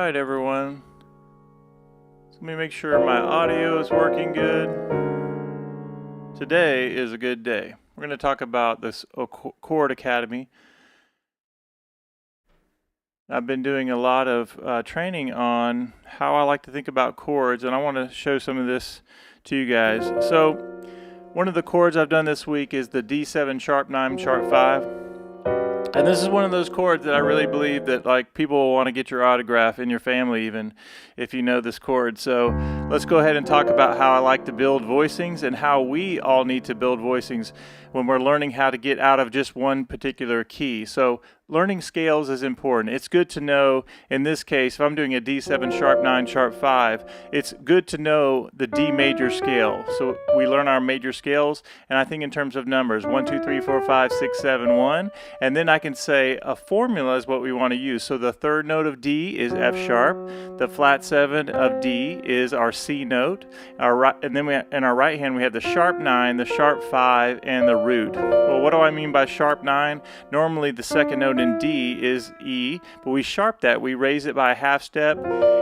right, everyone. Let me make sure my audio is working good. Today is a good day. We're going to talk about this Chord Academy. I've been doing a lot of training on how I like to think about chords, and I want to show some of this to you guys. So, one of the chords I've done this week is the D7 sharp 9 sharp 5. And this is one of those chords that I really believe that like people will want to get your autograph in your family even if you know this chord. So let's go ahead and talk about how I like to build voicings and how we all need to build voicings when we're learning how to get out of just one particular key. So learning scales is important. It's good to know, in this case, if I'm doing a D7 sharp 9 sharp 5, it's good to know the D major scale. So we learn our major scales, and I think in terms of numbers, 1, 2, 3, 4, 5, 6, 7, 1, and then I can say a formula is what we want to use. So the third note of D is F sharp, the flat 7 of D is our C note, and then in our right hand we have the sharp 9, the sharp 5, and the root. Well, what do I mean by sharp 9? Normally the second note in D is E, but we sharp that, we raise it by a half step,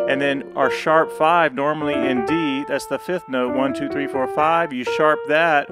and then our sharp 5 normally in D, that's the fifth note, 1, 2, 3, 4, 5, you sharp that,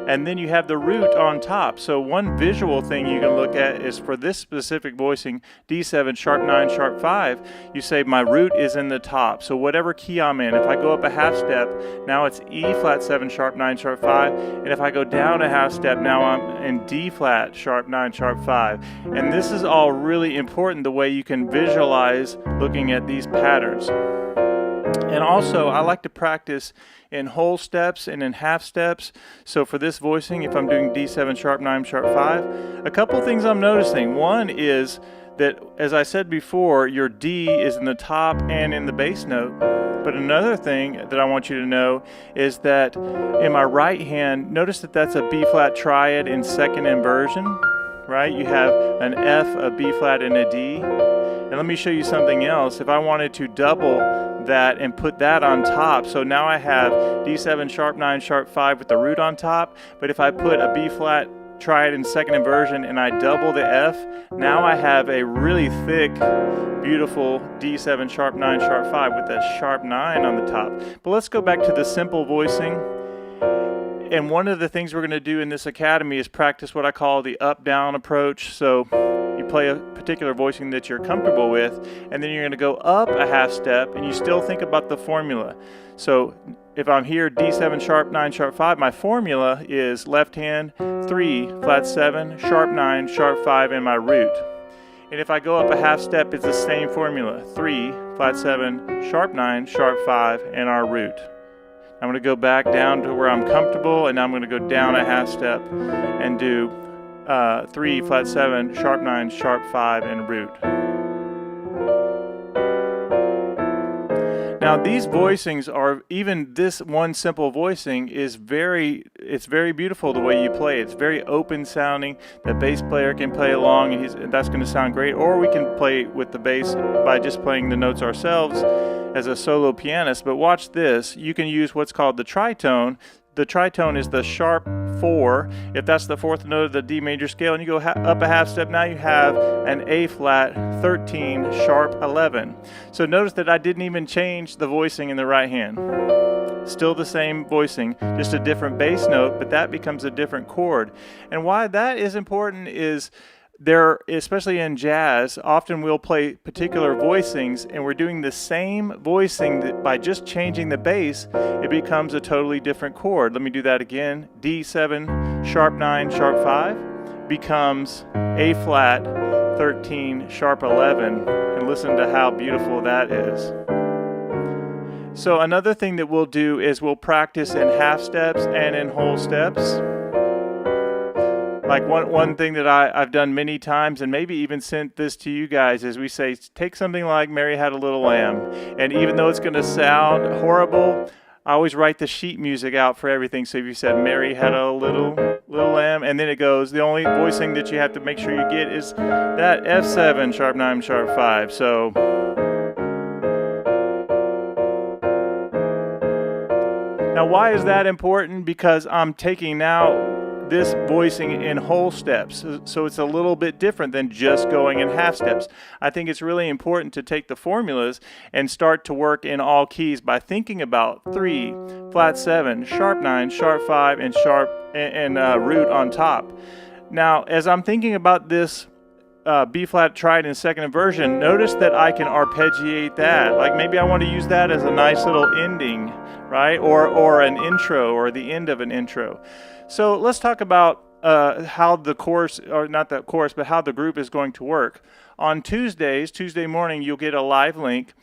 and then you have the root on top. So one visual thing you can look at is for this specific voicing, D7 sharp 9 sharp 5, you say my root is in the top. So whatever key I'm in, if I go up a half step, now it's E flat 7 sharp 9 sharp 5, and if I go down a half step, now I'm in D flat sharp 9 sharp 5. And this is all really important, the way you can visualize looking at these patterns. And also, I like to practice in whole steps and in half steps. So for this voicing, if I'm doing D7 sharp 9 sharp 5, a couple things I'm noticing. One is that, as I said before, your D is in the top and in the bass note. But another thing that I want you to know is that in my right hand, notice that that's a B flat triad in second inversion, right? You have an F, a B flat, and a D. And let me show you something else. If I wanted to double that and put that on top, so now I have D7 sharp 9 sharp 5 with the root on top, but if I put a B flat triad in second inversion and I double the F, now I have a really thick, beautiful D7 sharp 9 sharp 5 with that sharp 9 on the top. But let's go back to the simple voicing. And one of the things we're going to do in this academy is practice what I call the up-down approach. So you play a particular voicing that you're comfortable with, and then you're going to go up a half step, and you still think about the formula. So if I'm here, D7 sharp 9 sharp 5, my formula is left hand, 3, flat 7, sharp 9, sharp 5, and my root. And if I go up a half step, it's the same formula, 3, flat 7, sharp 9, sharp 5, and our root. I'm going to go back down to where I'm comfortable, and now I'm going to go down a half step and do 3, flat 7, sharp 9, sharp 5, and root. Now these voicings are, even this one simple voicing is it's very beautiful the way you play. It's very open sounding. The bass player can play along, and that's going to sound great. Or we can play with the bass by just playing the notes ourselves as a solo pianist. But watch this. You can use what's called the tritone. The tritone is the sharp 4, if that's the fourth note of the D major scale, and you go up a half step, now you have an A flat 13 sharp 11. So notice that I didn't even change the voicing in the right hand. Still the same voicing, just a different bass note, but that becomes a different chord. And why that is important is there, especially in jazz, often we'll play particular voicings and we're doing the same voicing that by just changing the bass, it becomes a totally different chord. Let me do that again. D7 sharp 9 sharp 5 becomes A flat 13 sharp 11, and listen to how beautiful that is. So another thing that we'll do is we'll practice in half steps and in whole steps. Like one thing that I've done many times, and maybe even sent this to you guys, is we say, take something like Mary Had a Little Lamb. And even though it's going to sound horrible, I always write the sheet music out for everything. So if you said Mary had a little lamb, and then it goes, the only voicing that you have to make sure you get is that F7 sharp 9 sharp 5. So now why is that important? Because I'm taking now this voicing in whole steps. So it's a little bit different than just going in half steps. I think it's really important to take the formulas and start to work in all keys by thinking about 3, flat 7, sharp 9, sharp 5, and sharp and root on top. Now, as I'm thinking about this B flat triad in second inversion, notice that I can arpeggiate that. Like maybe I want to use that as a nice little ending, right? Or an intro, or the end of an intro. So let's talk about how the course, or not the course, but how the group is going to work. On Tuesday morning, you'll get a live link.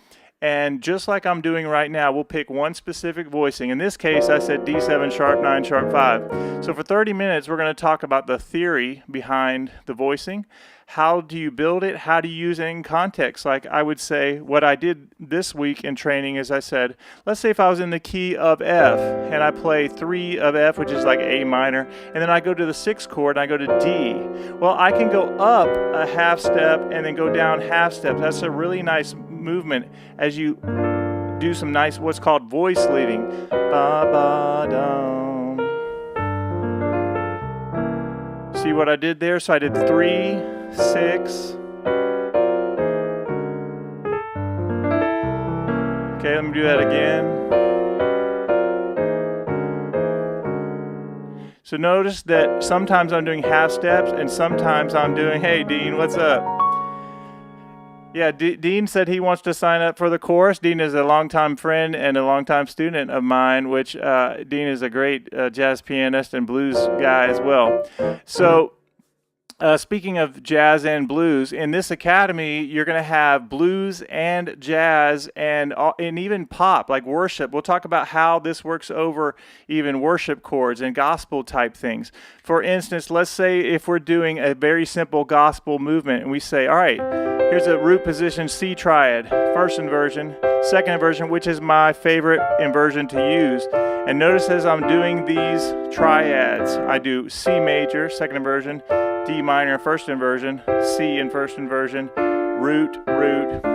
And just like I'm doing right now, we'll pick one specific voicing. In this case, I said D7, sharp 9, sharp 5. So for 30 minutes, we're going to talk about the theory behind the voicing. How do you build it? How do you use it in context? Like I would say, what I did this week in training is I said, let's say if I was in the key of F and I play 3 of F, which is like A minor, and then I go to the 6th chord and I go to D. Well, I can go up a half step and then go down half step. That's a really nice movement as you do some nice, what's called voice leading. Ba-ba-dum. See what I did there? So I did 3, 6. Okay, let me do that again. So notice that sometimes I'm doing half steps and sometimes I'm doing, hey Dean, what's up? Yeah, Dean said he wants to sign up for the course. Dean is a longtime friend and a longtime student of mine, which Dean is a great jazz pianist and blues guy as well. So speaking of jazz and blues, in this academy, you're going to have blues and jazz and even pop, like worship. We'll talk about how this works over even worship chords and gospel type things. For instance, let's say if we're doing a very simple gospel movement and we say, all right, here's a root position C triad, first inversion, second inversion, which is my favorite inversion to use. And notice as I'm doing these triads, I do C major, second inversion, D minor, first inversion, C in first inversion, root, root.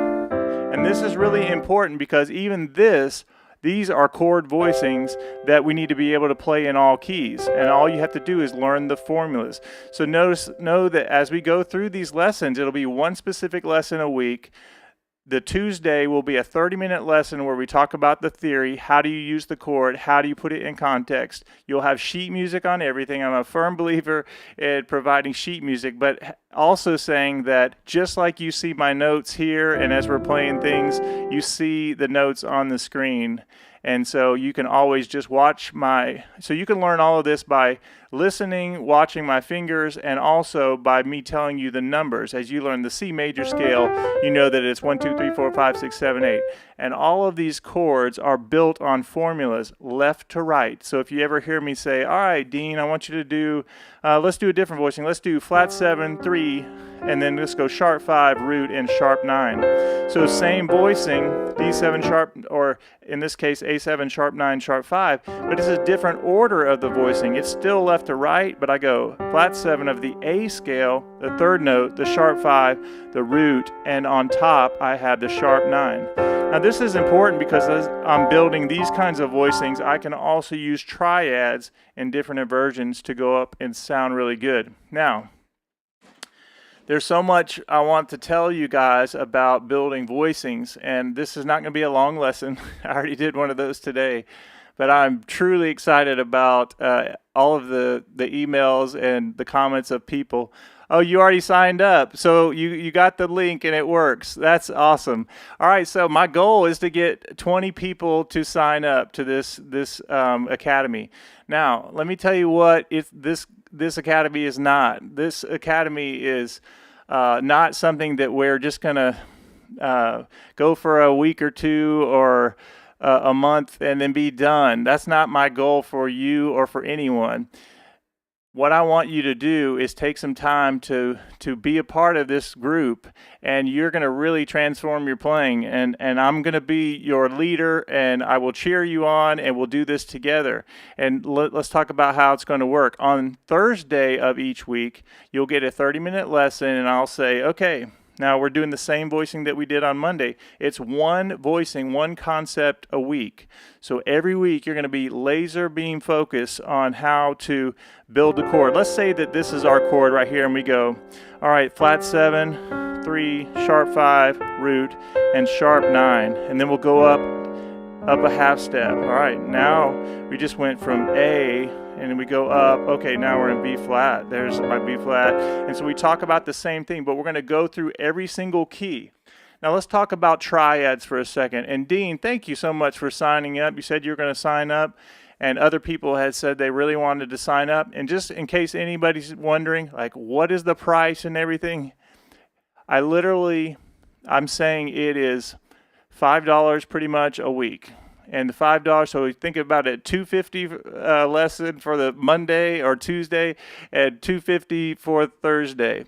And this is really important because even these are chord voicings that we need to be able to play in all keys. And all you have to do is learn the formulas. So know that as we go through these lessons, it'll be one specific lesson a week. The Tuesday will be a 30-minute lesson where we talk about the theory. How do you use the chord? How do you put it in context? You'll have sheet music on everything. I'm a firm believer in providing sheet music, but also saying that just like you see my notes here, and as we're playing things, you see the notes on the screen. And so you can always just so you can learn all of this by listening, watching my fingers, and also by me telling you the numbers. As you learn the C major scale, you know that it's 1, 2, 3, 4, 5, 6, 7, 8. And all of these chords are built on formulas left to right. So if you ever hear me say, all right, Dean, I want you to do, let's do a different voicing. Let's do flat 7, 3, and then let's go sharp 5, root, and sharp 9. So same voicing, D7 sharp, or in this case, A7 sharp 9, sharp 5, but it's a different order of the voicing. It's still left to right, but I go flat 7 of the A scale, the third note, the sharp 5, the root, and on top I have the sharp 9. Now this is important because as I'm building these kinds of voicings, I can also use triads in different inversions to go up and sound really good. Now, there's so much I want to tell you guys about building voicings, and this is not going to be a long lesson. I already did one of those today, but I'm truly excited about all of the emails and the comments of people. Oh, you already signed up, so you got the link and it works. That's awesome. All right, so my goal is to get 20 people to sign up to this academy. Now, let me tell you what this academy is not. This academy is not something that we're just going to go for a week or two or a month and then be done. That's not my goal for you or for anyone. What I want you to do is take some time to be a part of this group, and you're going to really transform your playing, and I'm going to be your leader, and I will cheer you on, and we'll do this together. And let's talk about how it's going to work. On Thursday of each week, you'll get a 30-minute lesson, and I'll say, okay, Now we're doing the same voicing that we did on Monday. It's one voicing, one concept a week. So every week you're going to be laser beam focused on how to build the chord. Let's say that this is our chord right here, and we go, all right, flat 7, 3, sharp 5, root, and sharp 9. And then we'll go up a half step. All right, now we just went from A, and then we go up. Okay, now we're in B flat. There's my B flat. And so we talk about the same thing, but we're going to go through every single key. Now let's talk about triads for a second. And Dean, thank you so much for signing up. You said you were going to sign up, and other people had said they really wanted to sign up. And just in case anybody's wondering, like, what is the price and everything? I'm saying it is $5 pretty much a week. And the $5, so we think about it, $250 lesson for the Monday or Tuesday, and $250 for Thursday.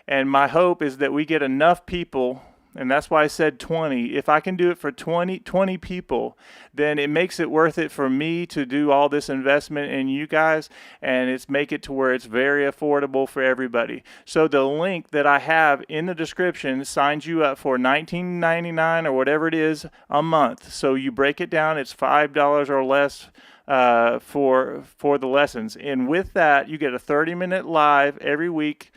And my hope is that we get enough people, and that's why I said 20. If I can do it for 20 people, then it makes it worth it for me to do all this investment in you guys, and make it to where it's very affordable for everybody. So the link that I have in the description signs you up for $19.99 or whatever it is a month. So you break it down, it's $5 or less for the lessons. And with that, you get a 30-minute live every week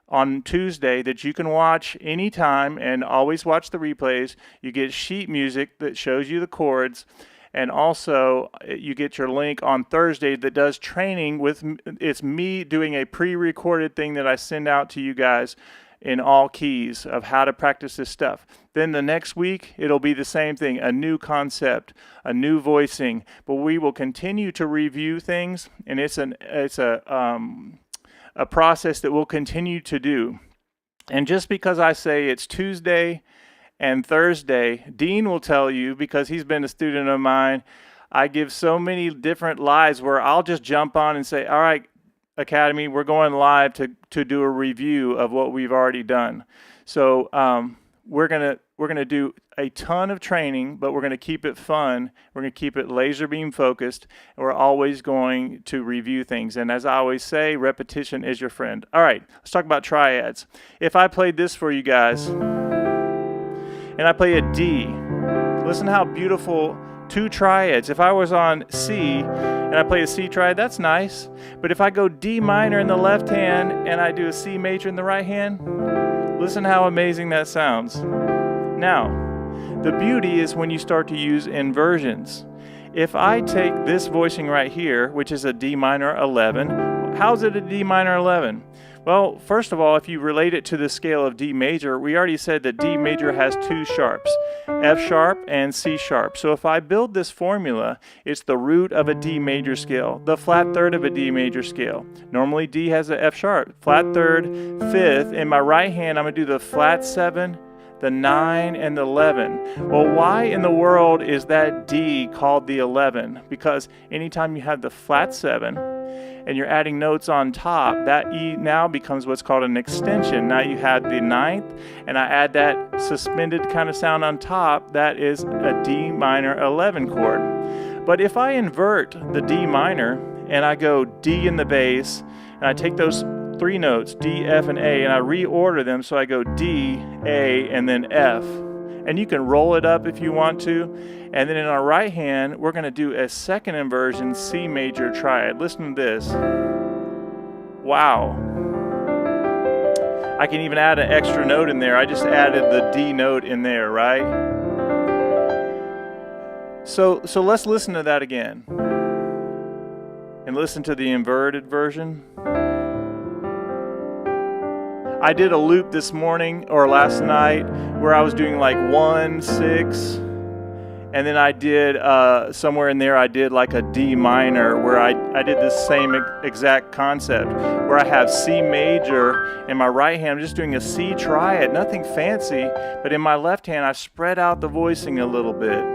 on Tuesday that you can watch anytime and always watch the replays. You get sheet music that shows you the chords, and also you get your link on Thursday that does training with, it's me doing a pre-recorded thing that I send out to you guys in all keys of how to practice this stuff. Then the next week, it'll be the same thing, a new concept, a new voicing, but we will continue to review things, and it's a process that we'll continue to do. And just because I say it's Tuesday and Thursday, Dean will tell you, because he's been a student of mine, I give so many different lives where I'll just jump on and say, all right, Academy, we're going live to do a review of what we've already done. So we're gonna do a ton of training, but we're gonna keep it fun. We're gonna keep it laser beam focused, and we're always going to review things. And as I always say, repetition is your friend. All right, let's talk about triads. If I played this for you guys, and I play a D, listen how beautiful two triads. If I was on C and I play a C triad, that's nice. But if I go D minor in the left hand and I do a C major in the right hand, listen how amazing that sounds. Now, the beauty is when you start to use inversions. If I take this voicing right here, which is a D minor 11, how's it a D minor 11? Well, first of all, if you relate it to the scale of D major, we already said that D major has two sharps, F sharp and C sharp. So if I build this formula, it's the root of a D major scale, the flat third of a D major scale. Normally D has a F sharp, flat third, fifth. In my right hand, I'm going to do the flat 7, the 9, and the 11. Well, why in the world is that D called the 11? Because anytime you have the flat 7, and you're adding notes on top, that E now becomes what's called an extension. Now you have the 9th, and I add that suspended kind of sound on top. That is a D minor 11 chord. But if I invert the D minor, and I go D in the bass, and I take those three notes, D, F, and A, and I reorder them, so I go D, A, and then F. And you can roll it up if you want to. And then in our right hand, we're going to do a second inversion, C major triad. Listen to this. Wow. I can even add an extra note in there. I just added the D note in there, right? So let's listen to that again. And listen to the inverted version. I did a loop this morning or last night where I was doing like 1, 6, and then I did somewhere in there I did like a D minor where I did the same exact concept where I have C major in my right hand. I'm just doing a C triad, nothing fancy, but in my left hand I spread out the voicing a little bit.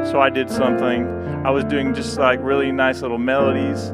So I did something. I was doing just like really nice little melodies.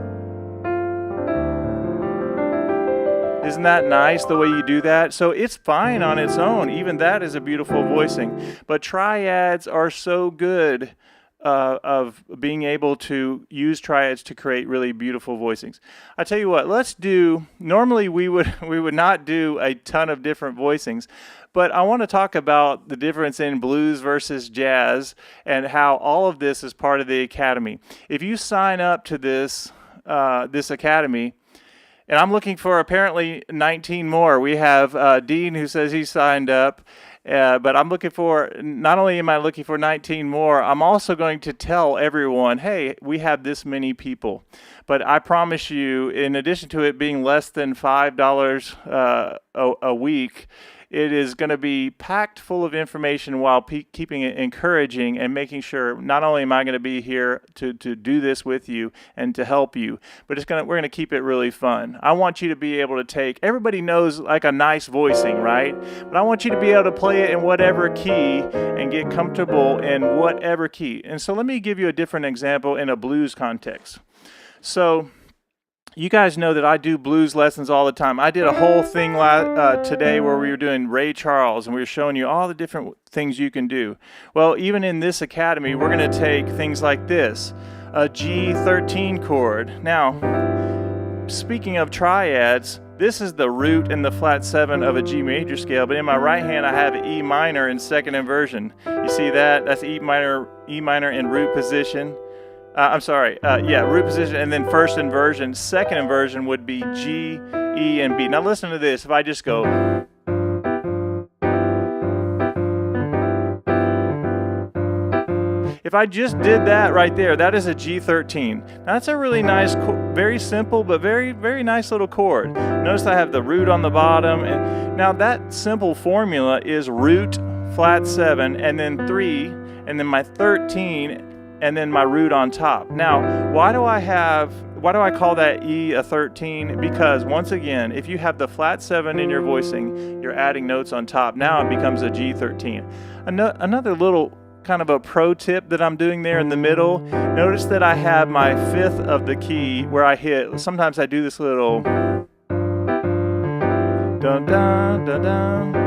Isn't that nice the way you do that? So it's fine on its own. Even that is a beautiful voicing. But triads are so good of being able to use triads to create really beautiful voicings. I tell you what, let's do, normally we would not do a ton of different voicings, but I want to talk about the difference in blues versus jazz and how all of this is part of the Academy. If you sign up to this Academy, and I'm looking for apparently 19 more. We have Dean who says he signed up. But I'm looking for, not only am I looking for 19 more, I'm also going to tell everyone, hey, we have this many people. But I promise you, in addition to it being less than $5 a week, it is going to be packed full of information while keeping it encouraging and making sure not only am I going to be here to do this with you and to help you, but we're going to keep it really fun. I want you to be able to take, everybody knows like a nice voicing, right? But I want you to be able to play it in whatever key and get comfortable in whatever key. And so let me give you a different example in a blues context. So you guys know that I do blues lessons all the time. I did a whole thing today where we were doing Ray Charles, and we were showing you all the different things you can do. Well, even in this academy, we're going to take things like this, a G13 chord. Now, speaking of triads, this is the root and the flat 7 of a G major scale, but in my right hand I have E minor in second inversion. You see that? That's E minor in root position. Root position, and then first inversion. Second inversion would be G, E, and B. Now listen to this. If I just go, if I just did that right there, that is a G13. Now that's a really nice, very simple, but very, very nice little chord. Notice I have the root on the bottom. And now that simple formula is root, flat 7, and then 3, and then my 13, and then my root on top. Now, why do I call that E a 13? Because once again, if you have the flat 7 in your voicing, you're adding notes on top. Now it becomes a G13. Another little kind of a pro tip that I'm doing there in the middle, notice that I have my 5th of the key where I hit, sometimes I do this little dun dun dun dun.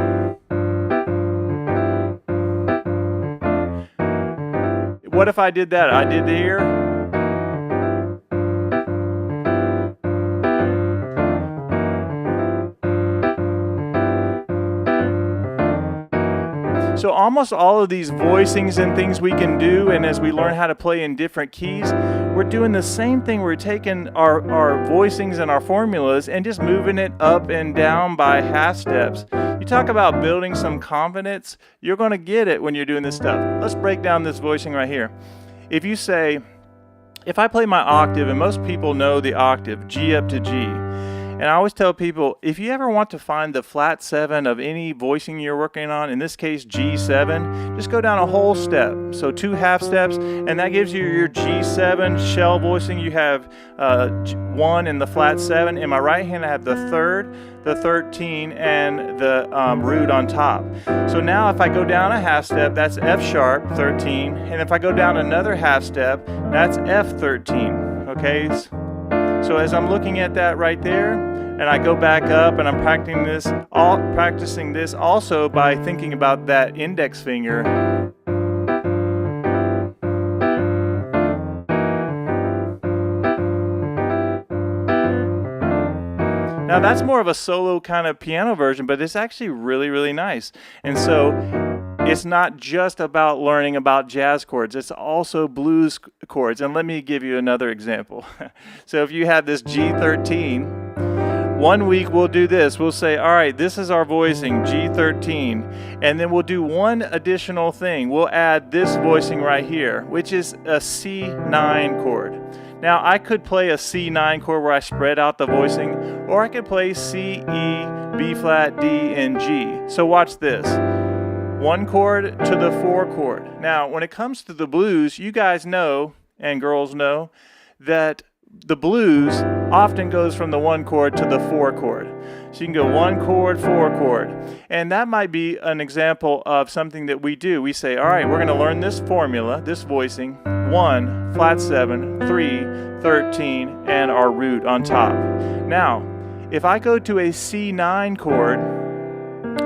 What if I did that? I did here. So almost all of these voicings and things we can do, and as we learn how to play in different keys, we're doing the same thing. We're taking our voicings and our formulas and just moving it up and down by half steps. You talk about building some confidence, you're going to get it when you're doing this stuff. Let's break down this voicing right here. If you say, if I play my octave, and most people know the octave, G up to G, and I always tell people, if you ever want to find the flat 7 of any voicing you're working on, in this case G7, just go down a whole step. So 2 half steps, and that gives you your G7 shell voicing. You have 1 in the flat 7. In my right hand I have the 3rd, the 13, and the root on top. So now if I go down a half step, that's F sharp, 13, and if I go down another half step, that's F13, okay? So as I'm looking at that right there, and I go back up and I'm practicing this also by thinking about that index finger. Now that's more of a solo kind of piano version, but it's actually really, really nice. And so it's not just about learning about jazz chords, it's also blues chords. And let me give you another example. So if you have this G13, one week we'll do this. We'll say, all right, this is our voicing, G13. And then we'll do one additional thing. We'll add this voicing right here, which is a C9 chord. Now I could play a C9 chord where I spread out the voicing, or I could play C, E, B flat, D, and G. So watch this. 1 chord to the 4 chord. Now, when it comes to the blues, you guys know, and girls know, that the blues often goes from the 1 chord to the 4 chord. So you can go 1 chord, 4 chord. And that might be an example of something that we do. We say, all right, we're going to learn this formula, this voicing, 1, flat 7, 3, 13, and our root on top. Now, if I go to a C9 chord,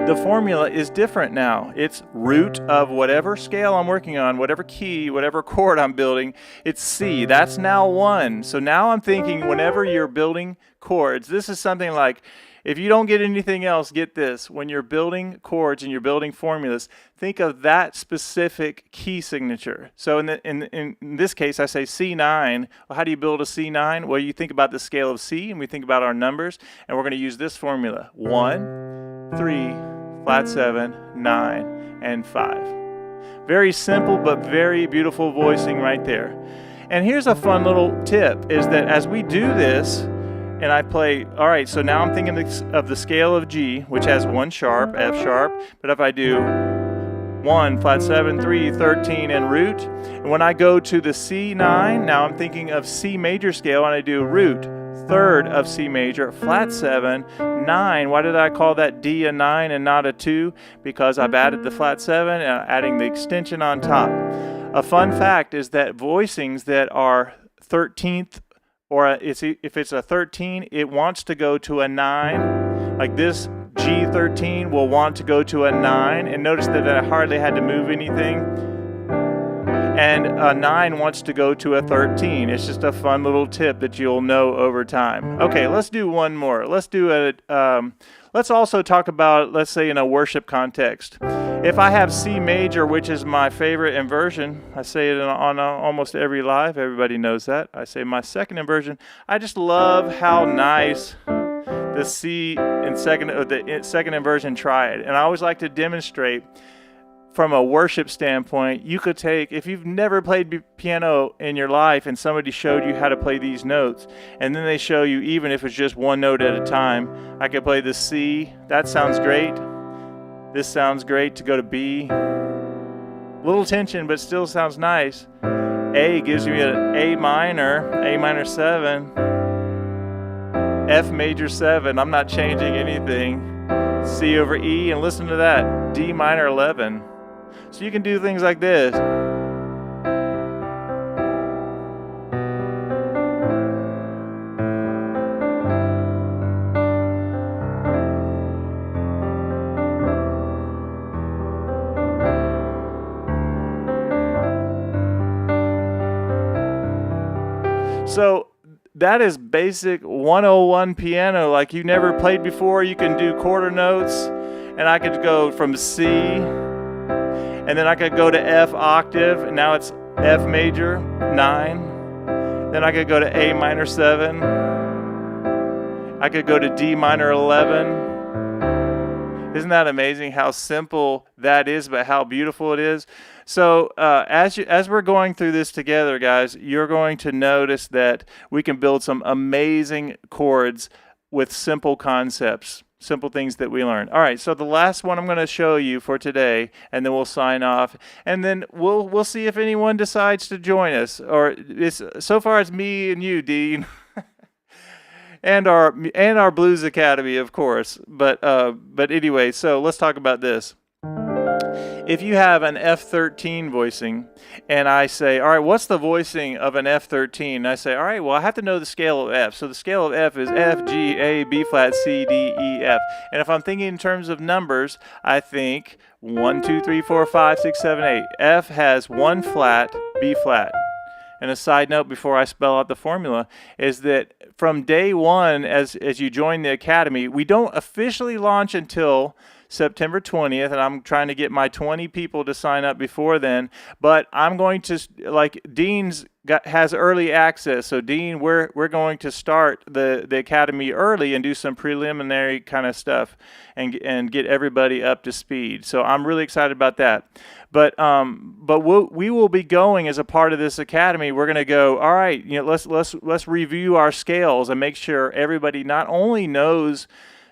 the formula is different now. It's root of whatever scale I'm working on, whatever key, whatever chord I'm building, it's C. That's now 1. So now I'm thinking whenever you're building chords, this is something like, if you don't get anything else, get this. When you're building chords and you're building formulas, think of that specific key signature. So in this case, I say C9. Well, how do you build a C9? Well, you think about the scale of C, and we think about our numbers, and we're going to use this formula. 1, 3, flat 7, 9, and 5. Very simple, but very beautiful voicing right there. And here's a fun little tip, is that as we do this, and I play, all right, so now I'm thinking of the scale of G, which has 1 sharp, F sharp, but if I do 1, flat 7, 3, 13, and root, and when I go to the C9, now I'm thinking of C major scale, and I do root, 3rd of C major, flat 7, 9. Why did I call that D a 9 and not a 2? Because I've added the flat 7 and I'm adding the extension on top. A fun fact is that voicings that are 13th, or if it's a 13, it wants to go to a 9. Like this G13 will want to go to a 9. And notice that I hardly had to move anything. And a 9 wants to go to a 13. It's just a fun little tip that you'll know over time. Okay, let's do one more. Let's do let's also talk about, let's say in a worship context. If I have C major, which is my favorite inversion, I say it on almost every live, everybody knows that. I say my second inversion. I just love how nice the C in the second inversion triad. And I always like to demonstrate from a worship standpoint, you could take, if you've never played piano in your life and somebody showed you how to play these notes, and then they show you, even if it's just one note at a time, I could play the C, that sounds great. This sounds great to go to B. Little tension, but still sounds nice. A gives me an A minor 7, F major 7, I'm not changing anything. C over E, and listen to that, D minor 11. So you can do things like this. So that is basic 101 piano, like you never played before. You can do quarter notes, and I could go from C, and then I could go to F octave, and now it's F major 9. Then I could go to A minor 7. I could go to D minor 11. Isn't that amazing how simple that is, but how beautiful it is? So as we're going through this together, guys, you're going to notice that we can build some amazing chords with simple concepts, simple things that we learn. All right, so the last one I'm going to show you for today, and then we'll sign off, and then we'll see if anyone decides to join us. Or so far it's me and you, Dean. And our Blues Academy, of course. But anyway, so let's talk about this. If you have an F13 voicing, and I say, all right, what's the voicing of an F13? And I say, all right, well, I have to know the scale of F. So the scale of F is F, G, A, B flat, C, D, E, F. And if I'm thinking in terms of numbers, I think 1, 2, 3, 4, 5, 6, 7, 8. F has 1 flat, B flat. And a side note before I spell out the formula is that from day one, as you join the Academy, we don't officially launch until September 20th, and I'm trying to get my 20 people to sign up before then. But I'm going to, like Dean's has early access. So Dean, we're going to start the Academy early and do some preliminary kind of stuff and get everybody up to speed. So I'm really excited about that. But we will be going as a part of this Academy. We're going to go, all right, let's review our scales and make sure everybody not only knows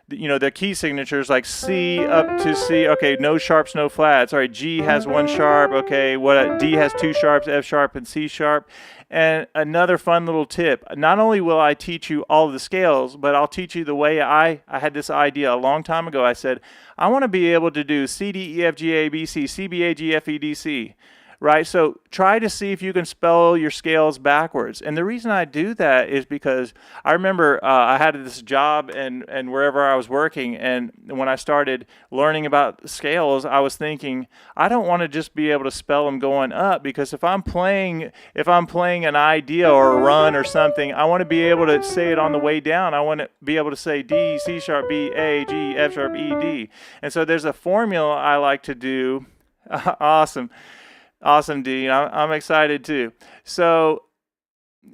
the key signatures like C up to C. Okay, no sharps, no flats. All right, G has 1 sharp. Okay, D has 2 sharps, F sharp and C sharp. And another fun little tip, not only will I teach you all of the scales, but I'll teach you the way I had this idea a long time ago. I said, I want to be able to do C, D, E, F, G, A, B, C, C, B, A, G, F, E, D, C. right? So try to see if you can spell your scales backwards. And the reason I do that is because I remember I had this job and wherever I was working, and when I started learning about scales, I was thinking, I don't want to just be able to spell them going up, because if I'm playing an idea or a run or something, I want to be able to say it on the way down. I want to be able to say D, C sharp, B, A, G, F sharp, E, D. And so there's a formula I like to do. Awesome, Dean. I'm excited too. So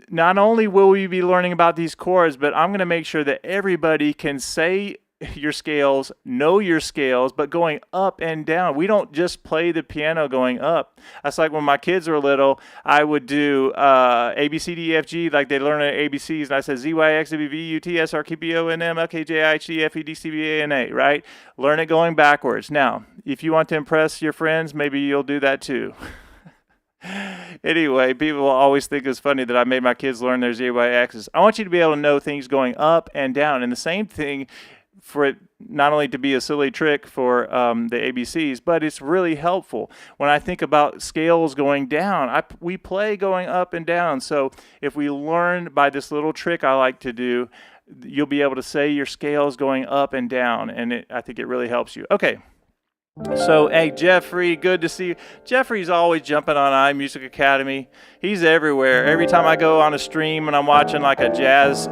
not only will we be learning about these chords, but I'm going to make sure that everybody can say your scales, know your scales, but going up and down. We don't just play the piano going up. That's like when my kids were little, I would do A, B, C, D, E, F, G, like they learn ABCs, and I said Z, Y, X, W, V, U, T, S, R, Q, P, O, N, M, L, K, J, I, H, D, F, E, D, C, B, A, N, A, right? Learn it going backwards. Now, if you want to impress your friends, maybe you'll do that too. Anyway, people will always think it's funny that I made my kids learn their Z, Y, X's. I want you to be able to know things going up and down, and the same thing for it not only to be a silly trick for the ABCs, but it's really helpful. When I think about scales going down, we play going up and down. So if we learn by this little trick I like to do, you'll be able to say your scales going up and down, and I think it really helps you. Okay. So, hey, Jeffrey, good to see you. Jeffrey's always jumping on iMusic Academy. He's everywhere. Every time I go on a stream and I'm watching like a jazz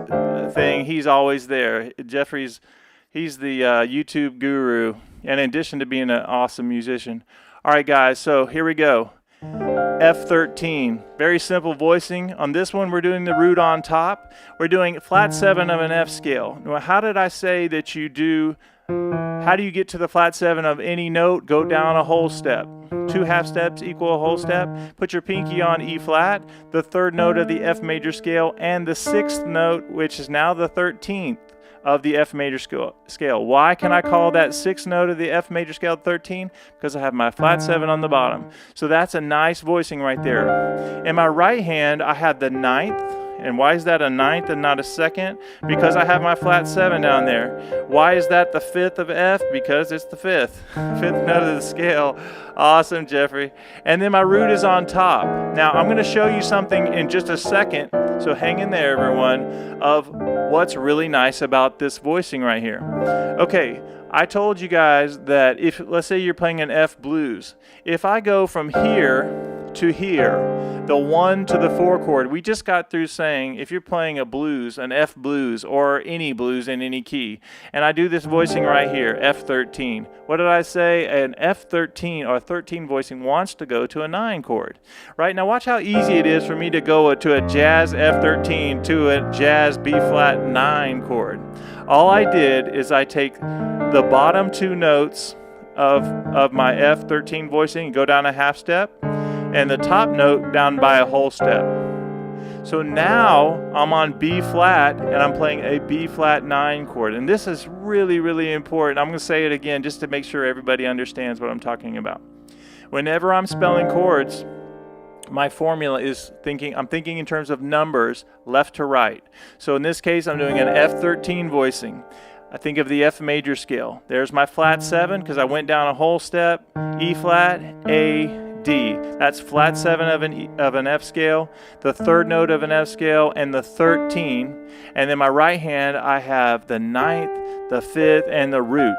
thing, he's always there. He's the YouTube guru, and in addition to being an awesome musician. All right, guys, so here we go. F13, very simple voicing. On this one, we're doing the root on top. We're doing flat 7 of an F scale. Now, how did I say that you do? How do you get to the flat 7 of any note? Go down a whole step. 2 half steps equal a whole step. Put your pinky on E flat, the 3rd note of the F major scale, and the 6th note, which is now the 13th of the F major scale. Why can I call that 6th note of the F major scale 13? Because I have my flat 7 on the bottom. So that's a nice voicing right there. In my right hand, I have the 9th. And why is that a 9th and not a 2nd? Because I have my flat 7 down there. Why is that the 5th of F? Because it's the 5th. 5th note of the scale. Awesome, Jeffrey. And then my root is on top. Now, I'm going to show you something in just a second, so hang in there, everyone, of what's really nice about this voicing right here. Okay, I told you guys that if, let's say you're playing an F blues, if I go from here to here, the 1 to the 4 chord, we just got through saying if you're playing a blues, an F blues, or any blues in any key, and I do this voicing right here, F13. What did I say? An F13 or 13 voicing wants to go to a 9 chord. Right, now watch how easy it is for me to go to a jazz F13 to a jazz B flat 9 chord. All I did is I take the bottom 2 notes of my F13 voicing and go down a half step, and the top note down by a whole step. So now I'm on B flat and I'm playing a B flat 9 chord. And this is really, really important. I'm going to say it again just to make sure everybody understands what I'm talking about. Whenever I'm spelling chords, my formula is I'm thinking in terms of numbers, left to right. So in this case, I'm doing an F13 voicing. I think of the F major scale. There's my flat 7 because I went down a whole step, E flat, A, D. That's flat 7 of an F scale, the 3rd note of an F scale, and the 13. And then my right hand, I have the 9th, the 5th, and the root.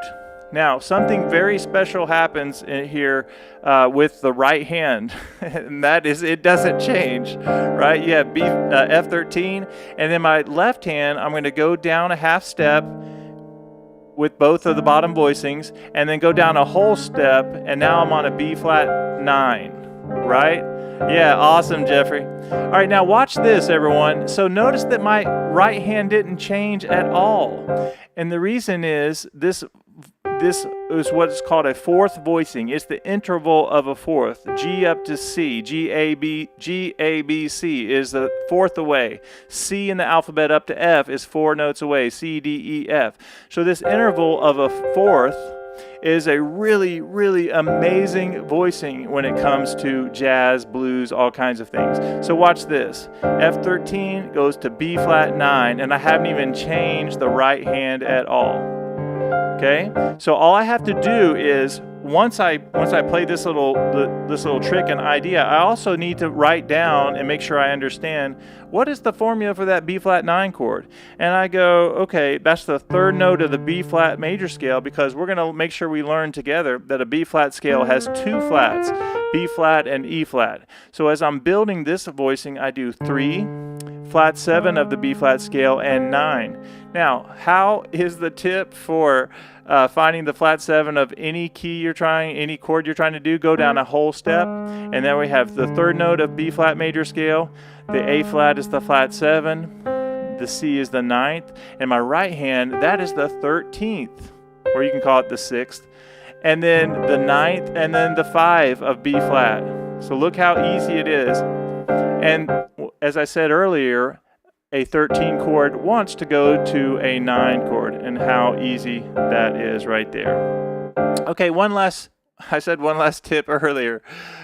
Now, something very special happens in here with the right hand, and that is it doesn't change, right? You have F13, and then my left hand, I'm going to go down a half step with both of the bottom voicings, and then go down a whole step, and now I'm on a B flat 9, right? Yeah, awesome, Jeffrey. All right, now watch this, everyone. So notice that my right hand didn't change at all, and the reason is this is what's called a 4th voicing. It's the interval of a 4th. G up to C. G, A, B, C is the 4th away. C in the alphabet up to F is 4 notes away. C, D, E, F. So this interval of a 4th is a really, really amazing voicing when it comes to jazz, blues, all kinds of things. So watch this. F13 goes to B flat 9, and I haven't even changed the right hand at all. Okay, so all I have to do is once I play this little trick and idea, I also need to write down and make sure I understand what is the formula for that B flat 9 chord. And I go, okay, that's the third note of the B flat major scale, because we're going to make sure we learn together that a B flat scale has 2 flats, B flat and E flat. So as I'm building this voicing, I do 3, flat 7 of the B flat scale, and 9. Now, how is the tip for finding the flat 7 of any key you're trying, any chord you're trying to do? Go down a whole step, and then we have the third note of B flat major scale. The A flat is the flat 7. The C is the 9th. And my right hand, that is the 13th, or you can call it the 6th. And then the 9th, and then the 5 of B flat. So look how easy it is. And as I said earlier, a 13 chord wants to go to a 9 chord, and how easy that is right there. Okay, I said one last tip earlier,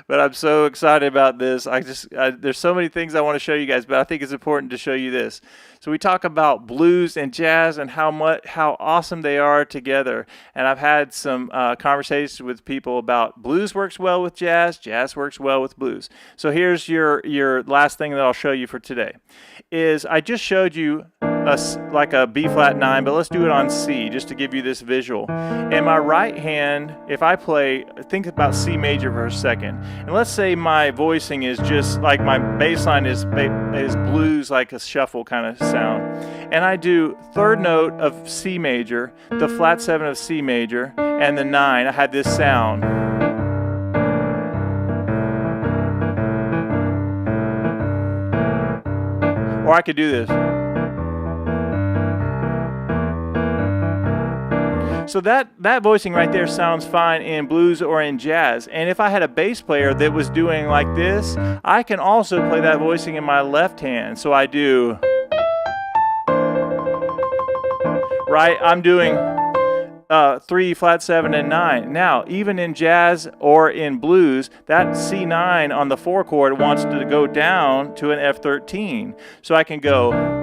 but I'm so excited about this. There's so many things I want to show you guys, but I think it's important to show you this. So we talk about blues and jazz and how awesome they are together. And I've had some conversations with people about blues works well with jazz, jazz works well with blues. So here's your last thing that I'll show you for today. Is I just showed you like a B flat 9, but let's do it on C just to give you this visual. In my right hand, if I play, think about C major for a second, and let's say my voicing is just like my bass line is blues, like a shuffle kind of sound, and I do third note of C major, the flat 7 of C major, and the 9. I had this sound. Or I could do this. So that voicing right there sounds fine in blues or in jazz. And if I had a bass player that was doing like this, I can also play that voicing in my left hand. So I do, right? I'm doing 3, flat 7, and 9. Now, even in jazz or in blues, that C9 on the 4 chord wants to go down to an F13. So I can go.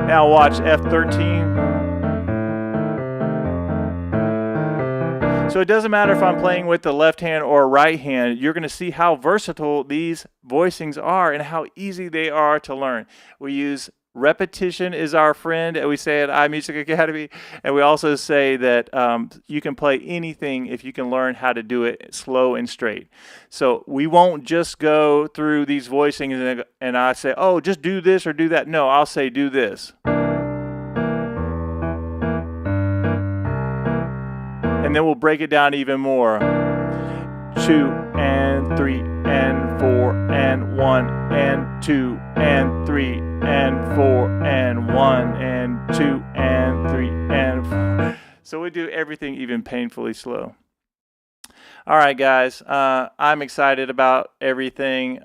Now watch F13. So it doesn't matter if I'm playing with the left hand or right hand, you're going to see how versatile these voicings are and how easy they are to learn. We use repetition is our friend, and we say at iMusic Academy, and we also say that you can play anything if you can learn how to do it slow and straight. So we won't just go through these voicings and I say, oh, just do this or do that. No, I'll say do this. And then we'll break it down even more. 2 and 3 and 4 and 1 and 2 and 3 and 4 and 1 and 2 and 3 and 4. So we do everything even painfully slow. All right, guys, I'm excited about everything.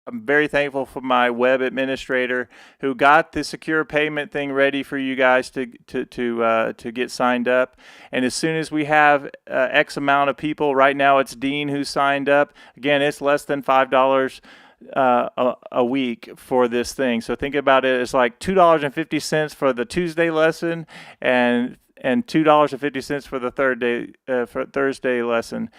I'm very thankful for my web administrator who got the secure payment thing ready for you guys to get signed up. And as soon as we have X amount of people, right now it's Dean who signed up. Again, it's less than $5 a week for this thing. So think about it as like $2.50 for the Tuesday lesson and $2.50 for the Thursday lesson.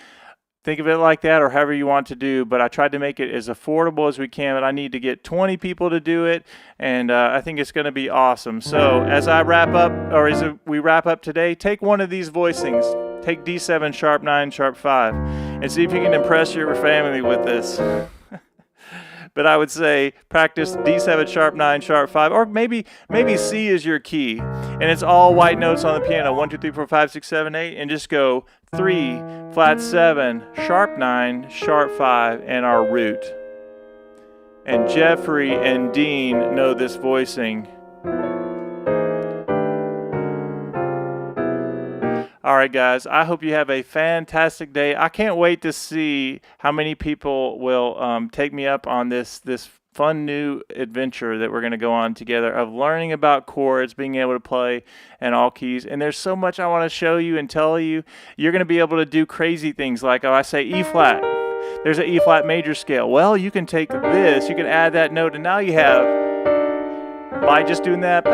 Think of it like that, or however you want to do, but I tried to make it as affordable as we can, but I need to get 20 people to do it, and I think it's going to be awesome. So as we wrap up today, take one of these voicings. Take D7, sharp 9, sharp 5, and see if you can impress your family with this. But I would say practice D7, sharp 9, sharp 5, or maybe C is your key, and it's all white notes on the piano, 1, 2, 3, 4, 5, 6, 7, 8, and just go 3, flat 7, sharp 9, sharp 5, and our root. And Jeffrey and Dean know this voicing. All right, guys, I hope you have a fantastic day. I can't wait to see how many people will take me up on this fun new adventure that we're going to go on together of learning about chords, being able to play in all keys. And there's so much I want to show you and tell you. You're going to be able to do crazy things like, I say E flat. There's an E flat major scale. Well, you can take this, you can add that note, and now you have by just doing that.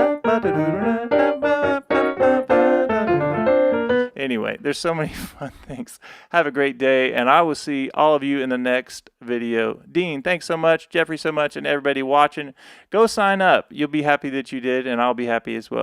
Anyway, there's so many fun things. Have a great day, and I will see all of you in the next video. Dean, thanks so much. Jeffrey, so much, and everybody watching. Go sign up. You'll be happy that you did, and I'll be happy as well.